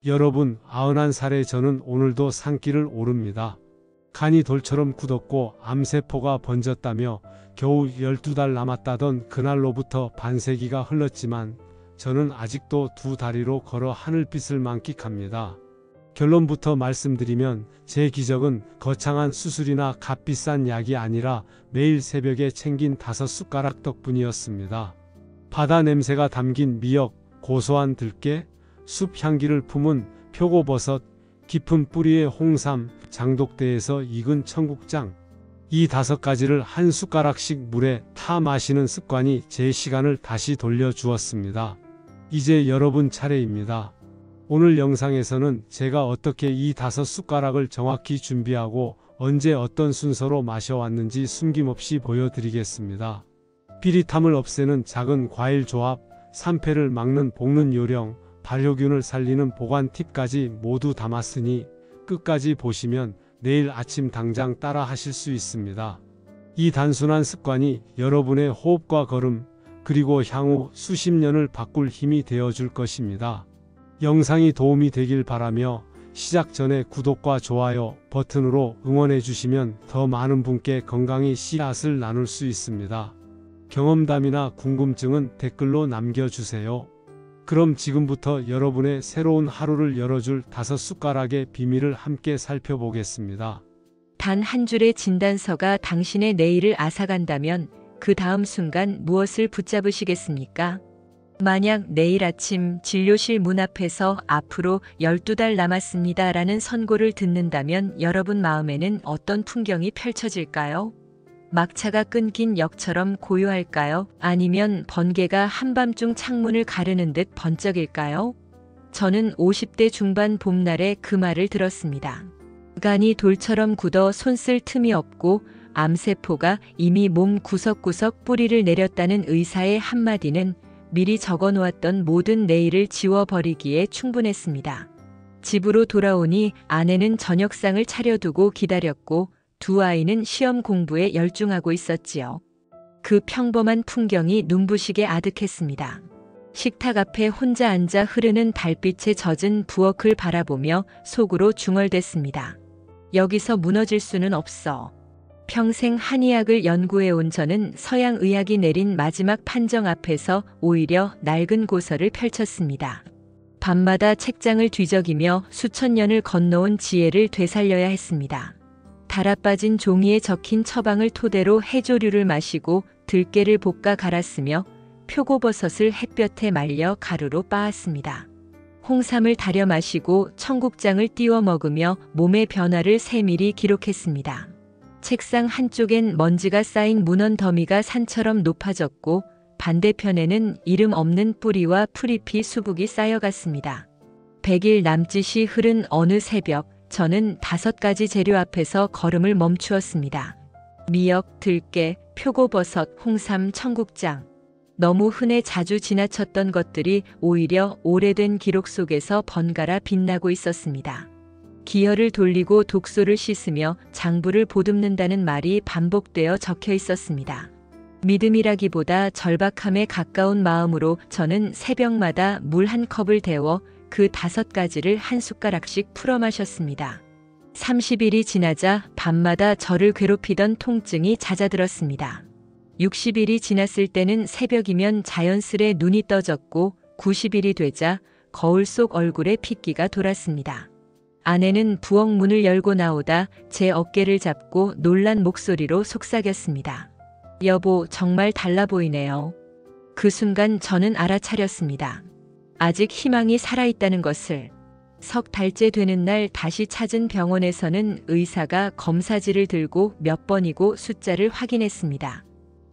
여러분, 91살의 저는 오늘도 산길을 오릅니다. 간이 돌처럼 굳었고 암세포가 번졌다며 겨우 12달 남았다던 그날로부터 반세기가 흘렀지만 저는 아직도 두 다리로 걸어 하늘빛을 만끽합니다. 결론부터 말씀드리면 제 기적은 거창한 수술이나 값비싼 약이 아니라 매일 새벽에 챙긴 5숟가락 덕분이었습니다. 바다 냄새가 담긴 미역, 고소한 들깨, 숲 향기를 품은 표고버섯, 깊은 뿌리의 홍삼, 장독대에서 익은 청국장. 이 5가지를 한 숟가락씩 물에 타 마시는 습관이 제 시간을 다시 돌려주었습니다. 이제 여러분 차례입니다. 오늘 영상에서는 제가 어떻게 이 5숟가락을 정확히 준비하고 언제 어떤 순서로 마셔왔는지 숨김없이 보여드리겠습니다. 비릿함을 없애는 작은 과일 조합, 산패를 막는 볶는 요령, 발효균을 살리는 보관 팁까지 모두 담았으니 끝까지 보시면 내일 아침 당장 따라 하실 수 있습니다. 이 단순한 습관이 여러분의 호흡과 걸음, 그리고 향후 수십 년을 바꿀 힘이 되어줄 것입니다. 영상이 도움이 되길 바라며 시작 전에 구독과 좋아요 버튼으로 응원해 주시면 더 많은 분께 건강의 씨앗을 나눌 수 있습니다. 경험담이나 궁금증은 댓글로 남겨주세요. 그럼 지금부터 여러분의 새로운 하루를 열어줄 5숟가락의 비밀을 함께 살펴보겠습니다. 단 한 줄의 진단서가 당신의 내일을 앗아간다면 그 다음 순간 무엇을 붙잡으시겠습니까? 만약 내일 아침 진료실 문 앞에서 앞으로 12달 남았습니다 라는 선고를 듣는다면 여러분 마음에는 어떤 풍경이 펼쳐질까요? 막차가 끊긴 역처럼 고요할까요? 아니면 번개가 한밤중 창문을 가르는 듯 번쩍일까요? 저는 50대 중반 봄날에 그 말을 들었습니다. 간이 돌처럼 굳어 손 쓸 틈이 없고 암세포가 이미 몸 구석구석 뿌리를 내렸다는 의사의 한마디는 미리 적어놓았던 모든 내일을 지워버리기에 충분했습니다. 집으로 돌아오니 아내는 저녁상을 차려두고 기다렸고 두 아이는 시험 공부에 열중하고 있었지요. 그 평범한 풍경이 눈부시게 아득했습니다. 식탁 앞에 혼자 앉아 흐르는 달빛에 젖은 부엌을 바라보며 속으로 중얼댔습니다. 여기서 무너질 수는 없어. 평생 한의학을 연구해온 저는 서양의학이 내린 마지막 판정 앞에서 오히려 낡은 고서를 펼쳤습니다. 밤마다 책장을 뒤적이며 수천 년을 건너온 지혜를 되살려야 했습니다. 달아빠진 종이에 적힌 처방을 토대로 해조류를 마시고 들깨를 볶아 갈았으며 표고버섯을 햇볕에 말려 가루로 빻았습니다. 홍삼을 달여 마시고 청국장을 띄워 먹으며 몸의 변화를 세밀히 기록했습니다. 책상 한쪽엔 먼지가 쌓인 문헌 더미가 산처럼 높아졌고 반대편에는 이름 없는 뿌리와 풀잎이 수북이 쌓여갔습니다. 100일 남짓이 흐른 어느 새벽, 저는 5가지 재료 앞에서 걸음을 멈추었습니다. 미역, 들깨, 표고버섯, 홍삼, 청국장. 너무 흔해 자주 지나쳤던 것들이 오히려 오래된 기록 속에서 번갈아 빛나고 있었습니다. 기혈을 돌리고 독소를 씻으며 장부를 보듬는다는 말이 반복되어 적혀 있었습니다. 믿음이라기보다 절박함에 가까운 마음으로 저는 새벽마다 물 한 컵을 데워 그 5가지를 한 숟가락씩 풀어 마셨습니다. 30일이 지나자 밤마다 저를 괴롭히던 통증이 잦아들었습니다. 60일이 지났을 때는 새벽이면 자연스레 눈이 떠졌고 90일이 되자 거울 속 얼굴에 핏기가 돌았습니다. 아내는 부엌 문을 열고 나오다 제 어깨를 잡고 놀란 목소리로 속삭였습니다. 여보, 정말 달라 보이네요. 그 순간 저는 알아차렸습니다. 아직 희망이 살아있다는 것을. 석 달째 되는 날 다시 찾은 병원에서는 의사가 검사지를 들고 몇 번이고 숫자를 확인했습니다.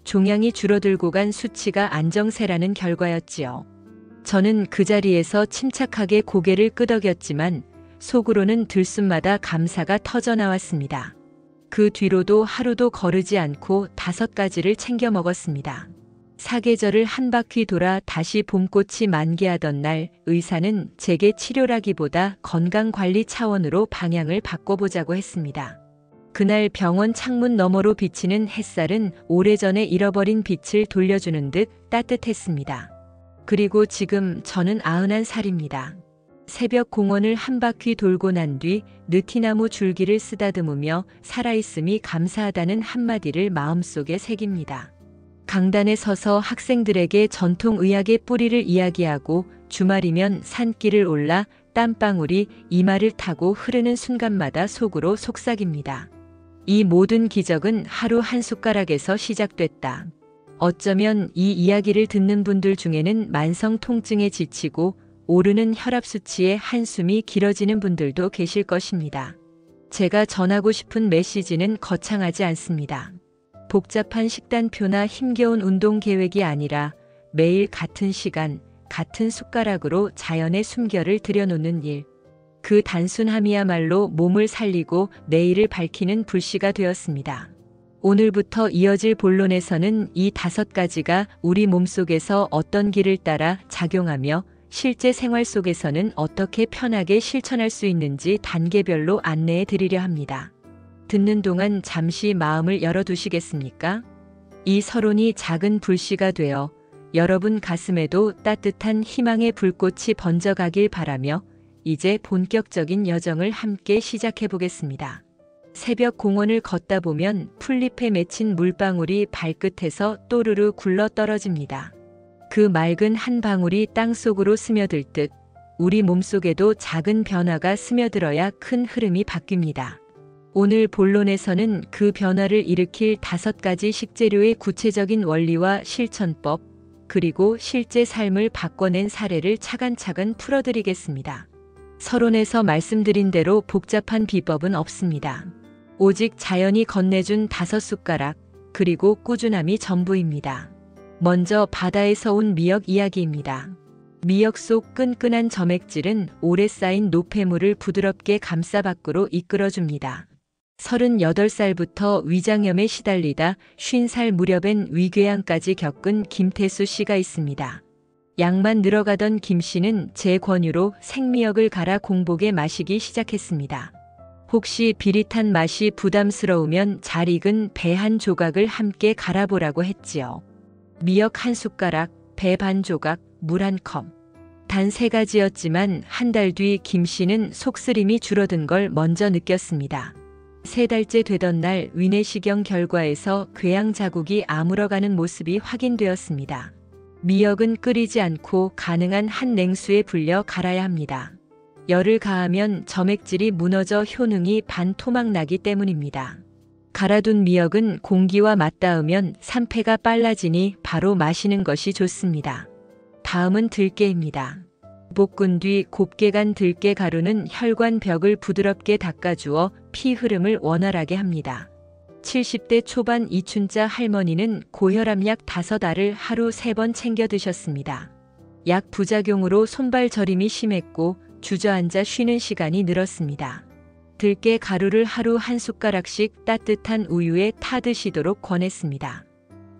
종양이 줄어들고 간 수치가 안정세라는 결과였지요. 저는 그 자리에서 침착하게 고개를 끄덕였지만 속으로는 들숨마다 감사가 터져나왔습니다. 그 뒤로도 하루도 거르지 않고 5가지를 챙겨 먹었습니다. 사계절을 한 바퀴 돌아 다시 봄꽃이 만개하던 날 의사는 제게 치료라기보다 건강관리 차원으로 방향을 바꿔보자고 했습니다. 그날 병원 창문 너머로 비치는 햇살은 오래전에 잃어버린 빛을 돌려주는 듯 따뜻했습니다. 그리고 지금 저는 91살입니다. 새벽 공원을 한 바퀴 돌고 난 뒤 느티나무 줄기를 쓰다듬으며 살아있음이 감사하다는 한마디를 마음속에 새깁니다. 강단에 서서 학생들에게 전통의학의 뿌리를 이야기하고 주말이면 산길을 올라 땀방울이 이마를 타고 흐르는 순간마다 속으로 속삭입니다. 이 모든 기적은 하루 한 숟가락에서 시작됐다. 어쩌면 이 이야기를 듣는 분들 중에는 만성 통증에 지치고 오르는 혈압 수치에 한숨이 길어지는 분들도 계실 것입니다. 제가 전하고 싶은 메시지는 거창하지 않습니다. 복잡한 식단표나 힘겨운 운동 계획이 아니라 매일 같은 시간, 같은 숟가락으로 자연의 숨결을 들여놓는 일. 그 단순함이야말로 몸을 살리고 내일을 밝히는 불씨가 되었습니다. 오늘부터 이어질 본론에서는 이 5가지가 우리 몸속에서 어떤 길을 따라 작용하며 실제 생활 속에서는 어떻게 편하게 실천할 수 있는지 단계별로 안내해 드리려 합니다. 듣는 동안 잠시 마음을 열어두시겠습니까? 이 서론이 작은 불씨가 되어 여러분 가슴에도 따뜻한 희망의 불꽃이 번져가길 바라며 이제 본격적인 여정을 함께 시작해 보겠습니다. 새벽 공원을 걷다 보면 풀잎에 맺힌 물방울이 발끝에서 또르르 굴러 떨어집니다. 그 맑은 한 방울이 땅속으로 스며들 듯 우리 몸속에도 작은 변화가 스며들어야 큰 흐름이 바뀝니다. 오늘 본론에서는 그 변화를 일으킬 5가지 식재료의 구체적인 원리와 실천법, 그리고 실제 삶을 바꿔낸 사례를 차근차근 풀어드리겠습니다. 서론에서 말씀드린 대로 복잡한 비법은 없습니다. 오직 자연이 건네준 5숟가락, 그리고 꾸준함이 전부입니다. 먼저 바다에서 온 미역 이야기입니다. 미역 속 끈끈한 점액질은 오래 쌓인 노폐물을 부드럽게 감싸 밖으로 이끌어줍니다. 38살부터 위장염에 시달리다 50살 무렵엔 위궤양까지 겪은 김태수 씨가 있습니다. 약만 늘어가던 김 씨는 제 권유로 생미역을 갈아 공복에 마시기 시작했습니다. 혹시 비릿한 맛이 부담스러우면 잘 익은 배 한 조각을 함께 갈아보라고 했지요. 미역 한 숟가락, 배 반 조각, 물 한 컵. 단 3가지였지만 한 달 뒤 김 씨는 속쓰림이 줄어든 걸 먼저 느꼈습니다. 3달째 되던 날 위내시경 결과에서 궤양 자국이 아물어가는 모습이 확인되었습니다. 미역은 끓이지 않고 가능한 한 냉수에 불려 갈아야 합니다. 열을 가하면 점액질이 무너져 효능이 반토막 나기 때문입니다. 갈아둔 미역은 공기와 맞닿으면 산패가 빨라지니 바로 마시는 것이 좋습니다. 다음은 들깨입니다. 볶은 뒤 곱게 간 들깨 가루는 혈관 벽을 부드럽게 닦아주어 피 흐름을 원활하게 합니다. 70대 초반 이춘자 할머니는 고혈압약 5알을 하루 3번 챙겨 드셨습니다. 약 부작용으로 손발 저림이 심했고 주저앉아 쉬는 시간이 늘었습니다. 들깨 가루를 하루 한 숟가락씩 따뜻한 우유에 타 드시도록 권했습니다.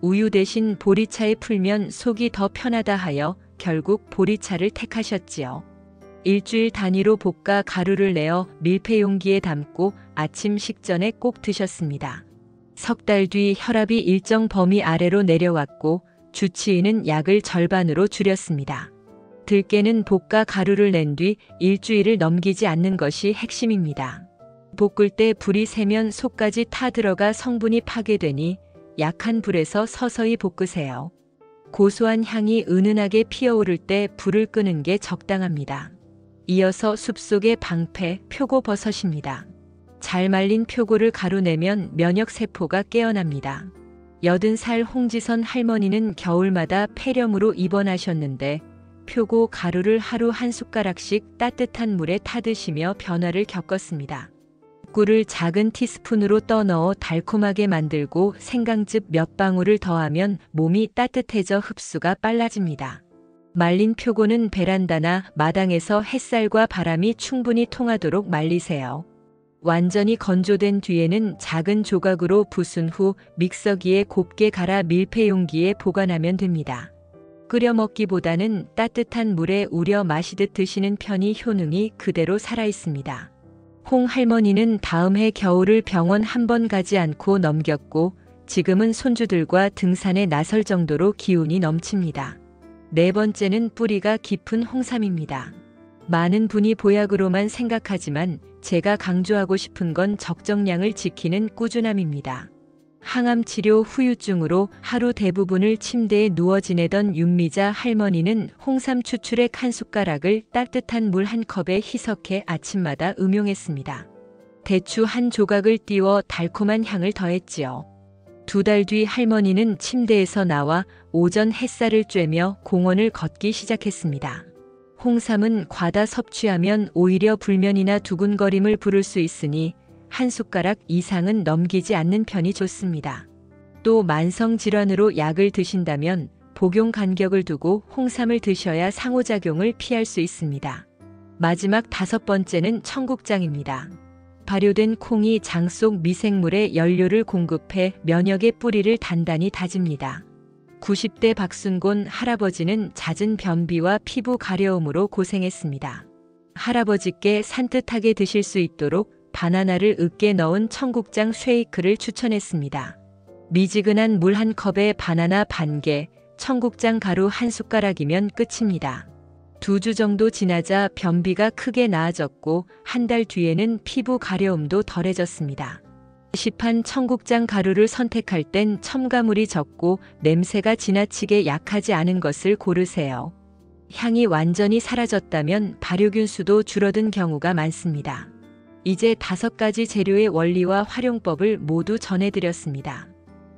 우유 대신 보리차에 풀면 속이 더 편하다 하여 결국 보리차를 택하셨지요. 일주일 단위로 볶아 가루를 내어 밀폐 용기에 담고 아침 식전에 꼭 드셨습니다. 3달 뒤 혈압이 일정 범위 아래로 내려왔고 주치의는 약을 절반으로 줄였습니다. 들깨는 볶아 가루를 낸 뒤 일주일을 넘기지 않는 것이 핵심입니다. 볶을 때 불이 세면 속까지 타 들어가 성분이 파괴되니 약한 불에서 서서히 볶으세요. 고소한 향이 은은하게 피어오를 때 불을 끄는 게 적당합니다. 이어서 숲속의 방패, 표고버섯입니다. 잘 말린 표고를 가루내면 면역세포가 깨어납니다. 80살 홍지선 할머니는 겨울마다 폐렴으로 입원하셨는데 표고 가루를 하루 한 숟가락씩 따뜻한 물에 타드시며 변화를 겪었습니다. 꿀을 작은 티스푼으로 떠넣어 달콤하게 만들고 생강즙 몇 방울을 더하면 몸이 따뜻해져 흡수가 빨라집니다. 말린 표고는 베란다나 마당에서 햇살과 바람이 충분히 통하도록 말리세요. 완전히 건조된 뒤에는 작은 조각으로 부순 후 믹서기에 곱게 갈아 밀폐 용기에 보관하면 됩니다. 끓여 먹기보다는 따뜻한 물에 우려 마시듯 드시는 편이 효능이 그대로 살아있습니다. 홍 할머니는 다음 해 겨울을 병원 한 번 가지 않고 넘겼고 지금은 손주들과 등산에 나설 정도로 기운이 넘칩니다. 4번째는 뿌리가 깊은 홍삼입니다. 많은 분이 보약으로만 생각하지만 제가 강조하고 싶은 건 적정량을 지키는 꾸준함입니다. 항암 치료 후유증으로 하루 대부분을 침대에 누워 지내던 윤미자 할머니는 홍삼 추출액 한 숟가락을 따뜻한 물 한 컵에 희석해 아침마다 음용했습니다. 대추 한 조각을 띄워 달콤한 향을 더했지요. 2달 뒤 할머니는 침대에서 나와 오전 햇살을 쬐며 공원을 걷기 시작했습니다. 홍삼은 과다 섭취하면 오히려 불면이나 두근거림을 부를 수 있으니 한 숟가락 이상은 넘기지 않는 편이 좋습니다. 또 만성 질환으로 약을 드신다면 복용 간격을 두고 홍삼을 드셔야 상호작용을 피할 수 있습니다. 마지막 5번째는 청국장입니다. 발효된 콩이 장 속 미생물에 연료를 공급해 면역의 뿌리를 단단히 다집니다. 90대 박순곤 할아버지는 잦은 변비와 피부 가려움으로 고생했습니다. 할아버지께 산뜻하게 드실 수 있도록 바나나를 으깨 넣은 청국장 쉐이크를 추천했습니다. 미지근한 물 한 컵에 바나나 반 개, 청국장 가루 한 숟가락이면 끝입니다. 2주 정도 지나자 변비가 크게 나아졌고 한 달 뒤에는 피부 가려움도 덜해졌습니다. 시판 청국장 가루를 선택할 땐 첨가물이 적고 냄새가 지나치게 약하지 않은 것을 고르세요. 향이 완전히 사라졌다면 발효균 수도 줄어든 경우가 많습니다. 이제 5가지 재료의 원리와 활용법을 모두 전해드렸습니다.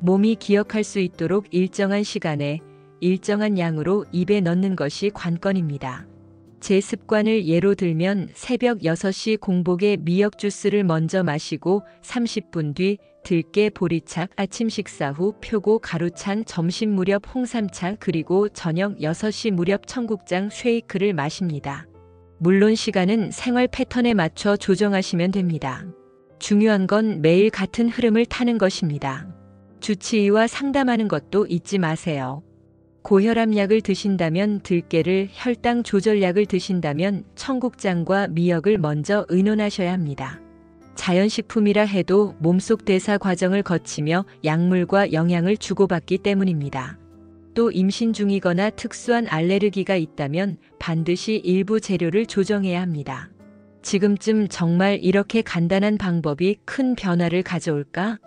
몸이 기억할 수 있도록 일정한 시간에 일정한 양으로 입에 넣는 것이 관건입니다. 제 습관을 예로 들면 새벽 6시 공복에 미역 주스를 먼저 마시고 30분 뒤 들깨 보리차, 아침 식사 후 표고 가루찬, 점심 무렵 홍삼차, 그리고 저녁 6시 무렵 청국장 쉐이크를 마십니다. 물론 시간은 생활 패턴에 맞춰 조정하시면 됩니다. 중요한 건 매일 같은 흐름을 타는 것입니다. 주치의와 상담하는 것도 잊지 마세요. 고혈압약을 드신다면 들깨를, 혈당 조절약을 드신다면 청국장과 미역을 먼저 의논하셔야 합니다. 자연식품이라 해도 몸속 대사 과정을 거치며 약물과 영양을 주고받기 때문입니다. 또 임신 중이거나 특수한 알레르기가 있다면 반드시 일부 재료를 조정해야 합니다. 지금쯤 정말 이렇게 간단한 방법이 큰 변화를 가져올까?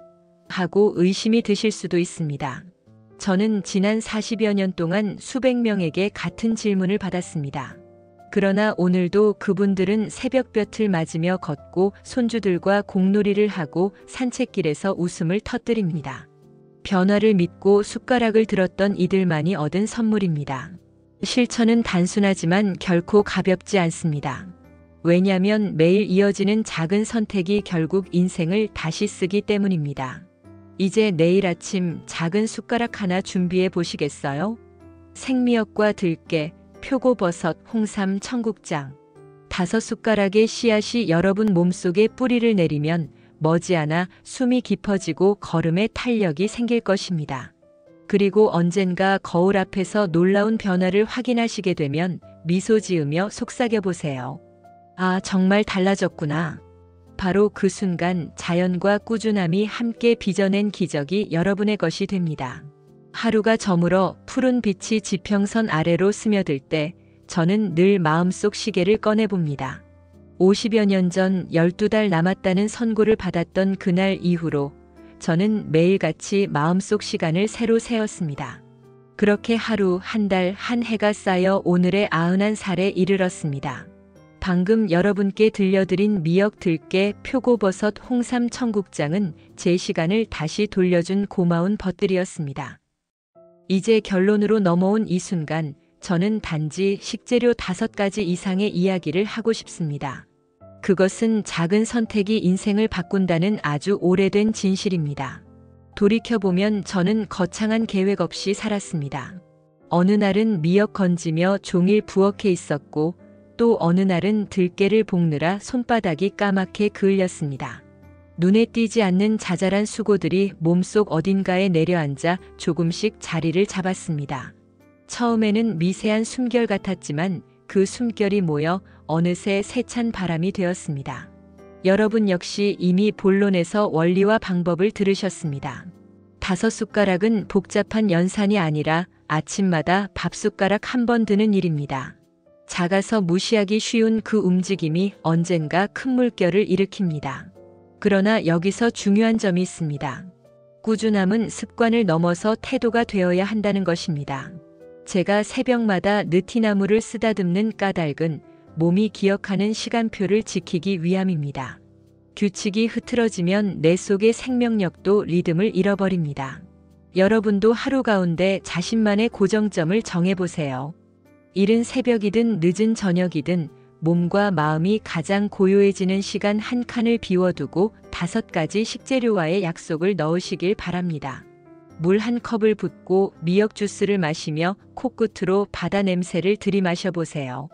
하고 의심이 드실 수도 있습니다. 저는 지난 40여 년 동안 수백 명에게 같은 질문을 받았습니다. 그러나 오늘도 그분들은 새벽볕을 맞으며 걷고 손주들과 공놀이를 하고 산책길에서 웃음을 터뜨립니다. 변화를 믿고 숟가락을 들었던 이들만이 얻은 선물입니다. 실천은 단순하지만 결코 가볍지 않습니다. 왜냐하면 매일 이어지는 작은 선택이 결국 인생을 다시 쓰기 때문입니다. 이제 내일 아침 작은 숟가락 하나 준비해 보시겠어요? 생미역과 들깨, 표고버섯, 홍삼, 청국장. 5숟가락의 씨앗이 여러분 몸속에 뿌리를 내리면 머지않아 숨이 깊어지고 걸음에 탄력이 생길 것입니다. 그리고 언젠가 거울 앞에서 놀라운 변화를 확인하시게 되면 미소 지으며 속삭여 보세요. 아, 정말 달라졌구나. 바로 그 순간 자연과 꾸준함이 함께 빚어낸 기적이 여러분의 것이 됩니다. 하루가 저물어 푸른 빛이 지평선 아래로 스며들 때 저는 늘 마음속 시계를 꺼내봅니다. 50여 년 전 12달 남았다는 선고를 받았던 그날 이후로 저는 매일같이 마음속 시간을 새로 세웠습니다. 그렇게 하루, 한 달, 한 해가 쌓여 오늘의 91살에 이르렀습니다. 방금 여러분께 들려드린 미역, 들깨, 표고버섯, 홍삼, 청국장은 제 시간을 다시 돌려준 고마운 벗들이었습니다. 이제 결론으로 넘어온 이 순간 저는 단지 식재료 5가지 이상의 이야기를 하고 싶습니다. 그것은 작은 선택이 인생을 바꾼다는 아주 오래된 진실입니다. 돌이켜보면 저는 거창한 계획 없이 살았습니다. 어느 날은 미역 건지며 종일 부엌에 있었고 또 어느 날은 들깨를 볶느라 손바닥이 까맣게 그을렸습니다. 눈에 띄지 않는 자잘한 수고들이 몸속 어딘가에 내려앉아 조금씩 자리를 잡았습니다. 처음에는 미세한 숨결 같았지만 그 숨결이 모여 어느새 세찬 바람이 되었습니다. 여러분 역시 이미 본론에서 원리와 방법을 들으셨습니다. 5숟가락은 복잡한 연산이 아니라 아침마다 밥숟가락 한 번 드는 일입니다. 작아서 무시하기 쉬운 그 움직임이 언젠가 큰 물결을 일으킵니다. 그러나 여기서 중요한 점이 있습니다. 꾸준함은 습관을 넘어서 태도가 되어야 한다는 것입니다. 제가 새벽마다 느티나무를 쓰다듬는 까닭은 몸이 기억하는 시간표를 지키기 위함입니다. 규칙이 흐트러지면 내 속의 생명력도 리듬을 잃어버립니다. 여러분도 하루 가운데 자신만의 고정점을 정해보세요. 이른 새벽이든 늦은 저녁이든 몸과 마음이 가장 고요해지는 시간 한 칸을 비워두고 5가지 식재료와의 약속을 넣으시길 바랍니다. 물 한 컵을 붓고 미역 주스를 마시며 코끝으로 바다 냄새를 들이마셔보세요.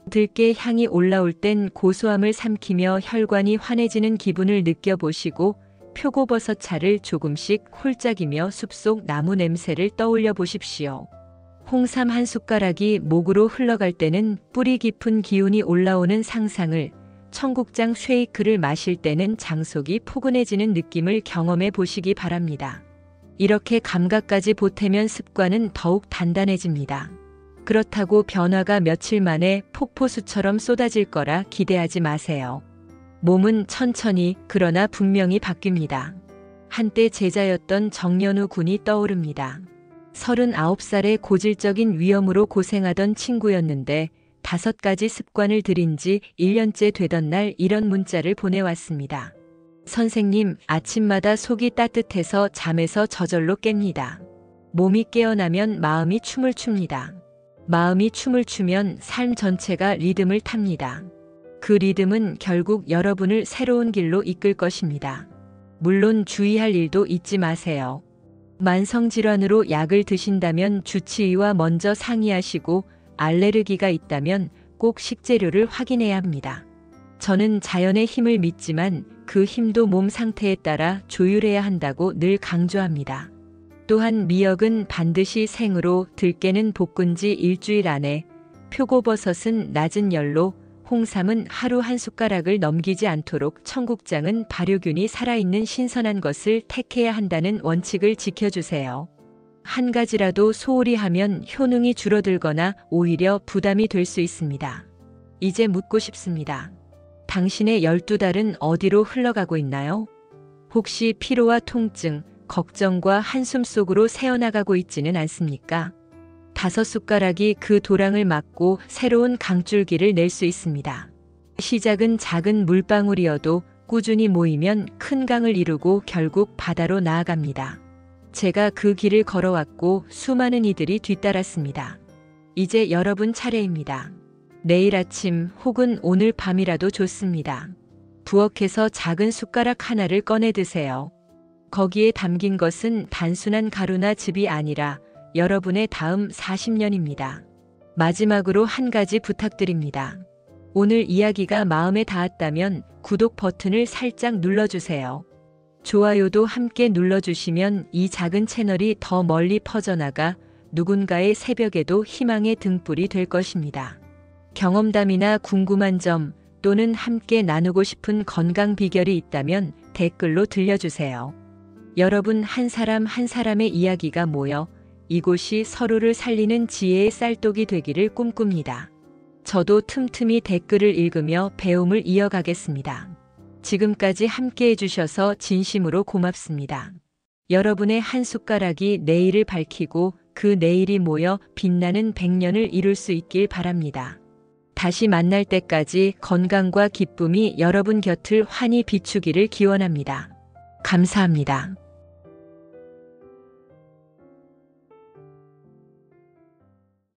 들깨 향이 올라올 땐 고소함을 삼키며 혈관이 환해지는 기분을 느껴보시고 표고버섯 차를 조금씩 홀짝이며 숲속 나무 냄새를 떠올려 보십시오. 홍삼 한 숟가락이 목으로 흘러갈 때는 뿌리 깊은 기운이 올라오는 상상을, 청국장 쉐이크를 마실 때는 장속이 포근해지는 느낌을 경험해 보시기 바랍니다. 이렇게 감각까지 보태면 습관은 더욱 단단해집니다. 그렇다고 변화가 며칠 만에 폭포수처럼 쏟아질 거라 기대하지 마세요. 몸은 천천히 그러나 분명히 바뀝니다. 한때 제자였던 정연우 군이 떠오릅니다. 39살의 고질적인 위염으로 고생하던 친구였는데 5가지 습관을 들인 지 1년째 되던 날 이런 문자를 보내왔습니다. 선생님, 아침마다 속이 따뜻해서 잠에서 저절로 깹니다. 몸이 깨어나면 마음이 춤을 춥니다. 마음이 춤을 추면 삶 전체가 리듬을 탑니다. 그 리듬은 결국 여러분을 새로운 길로 이끌 것입니다. 물론 주의할 일도 잊지 마세요. 만성질환으로 약을 드신다면 주치의와 먼저 상의하시고 알레르기가 있다면 꼭 식재료를 확인해야 합니다. 저는 자연의 힘을 믿지만 그 힘도 몸 상태에 따라 조율해야 한다고 늘 강조합니다. 또한 미역은 반드시 생으로, 들깨는 볶은 지 일주일 안에, 표고버섯은 낮은 열로, 홍삼은 하루 한 숟가락을 넘기지 않도록, 청국장은 발효균이 살아있는 신선한 것을 택해야 한다는 원칙을 지켜주세요. 한 가지라도 소홀히 하면 효능이 줄어들거나 오히려 부담이 될 수 있습니다. 이제 묻고 싶습니다. 당신의 12달은 어디로 흘러가고 있나요? 혹시 피로와 통증, 걱정과 한숨 속으로 새어나가고 있지는 않습니까? 5숟가락이 그 도랑을 막고 새로운 강줄기를 낼 수 있습니다. 시작은 작은 물방울이어도 꾸준히 모이면 큰 강을 이루고 결국 바다로 나아갑니다. 제가 그 길을 걸어왔고 수많은 이들이 뒤따랐습니다. 이제 여러분 차례입니다. 내일 아침 혹은 오늘 밤이라도 좋습니다. 부엌에서 작은 숟가락 하나를 꺼내 드세요. 거기에 담긴 것은 단순한 가루나 즙이 아니라 여러분의 다음 40년입니다. 마지막으로 한 가지 부탁드립니다. 오늘 이야기가 마음에 닿았다면 구독 버튼을 살짝 눌러주세요. 좋아요도 함께 눌러주시면 이 작은 채널이 더 멀리 퍼져나가 누군가의 새벽에도 희망의 등불이 될 것입니다. 경험담이나 궁금한 점 또는 함께 나누고 싶은 건강 비결이 있다면 댓글로 들려주세요. 여러분 한 사람 한 사람의 이야기가 모여 이곳이 서로를 살리는 지혜의 쌀독이 되기를 꿈꿉니다. 저도 틈틈이 댓글을 읽으며 배움을 이어가겠습니다. 지금까지 함께 해주셔서 진심으로 고맙습니다. 여러분의 한 숟가락이 내일을 밝히고 그 내일이 모여 빛나는 100년을 이룰 수 있길 바랍니다. 다시 만날 때까지 건강과 기쁨이 여러분 곁을 환히 비추기를 기원합니다. 감사합니다.